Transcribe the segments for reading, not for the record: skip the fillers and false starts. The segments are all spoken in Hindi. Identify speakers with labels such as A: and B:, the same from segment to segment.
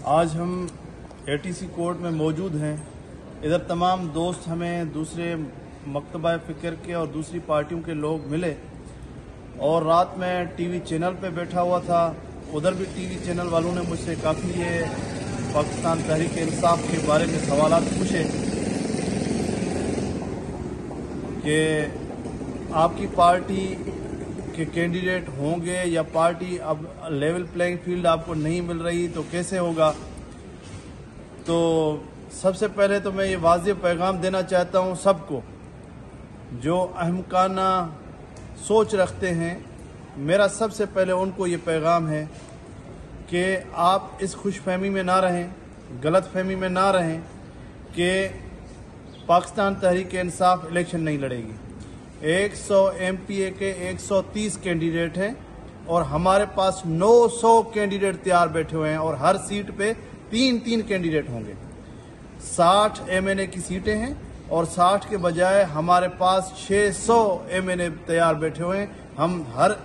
A: आज हम ATC कोर्ट में मौजूद हैं। इधर तमाम दोस्त हमें दूसरे मकतबा फ़िक्र के और दूसरी पार्टियों के लोग मिले और रात में टीवी चैनल पे बैठा हुआ था। उधर भी टीवी चैनल वालों ने मुझसे काफ़ी ये पाकिस्तान तहरीक इंसाफ के बारे में सवाल पूछे कि आपकी पार्टी के कैंडिडेट होंगे या पार्टी अब लेवल प्लेइंग फील्ड आपको नहीं मिल रही तो कैसे होगा। तो सबसे पहले तो मैं ये वाज़ेह पैगाम देना चाहता हूँ सबको जो अहमकाना सोच रखते हैं। मेरा सबसे पहले उनको ये पैगाम है कि आप इस खुशफहमी में ना रहें, गलत फहमी में ना रहें कि पाकिस्तान तहरीक इंसाफ इलेक्शन नहीं लड़ेगी। 100 MPA के 130 कैंडिडेट हैं और हमारे पास 900 कैंडिडेट तैयार बैठे हुए हैं और हर सीट पे 3-3 कैंडिडेट होंगे। 60 MNA की सीटें हैं और 60 के बजाय हमारे पास 600 MNA तैयार बैठे हुए हैं। हम हर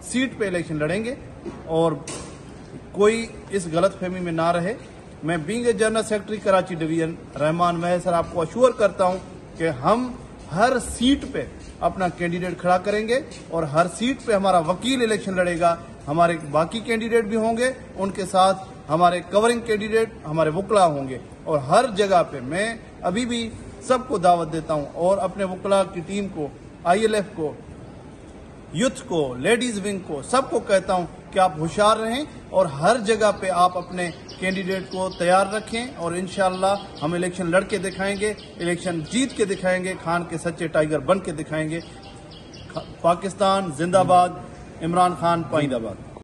A: सीट पे इलेक्शन लड़ेंगे और कोई इस गलत फहमी में ना रहे। मैं being a general secretary Karachi division Rahman Mahar sir आपको अश्योर करता हूं कि हम हर सीट पे अपना कैंडिडेट खड़ा करेंगे और हर सीट पे हमारा वकील इलेक्शन लड़ेगा। हमारे बाकी कैंडिडेट भी होंगे, उनके साथ हमारे कवरिंग कैंडिडेट हमारे वकला होंगे और हर जगह पे मैं अभी भी सबको दावत देता हूं और अपने वकला की टीम को, ILF को, यूथ को, लेडीज विंग को, सबको कहता हूं कि आप होशियार रहें और हर जगह पे आप अपने कैंडिडेट को तैयार रखें और इंशाअल्लाह हम इलेक्शन लड़के दिखाएंगे, इलेक्शन जीत के दिखाएंगे, खान के सच्चे टाइगर बन के दिखाएंगे। पाकिस्तान जिंदाबाद, इमरान खान पाइंदाबाद।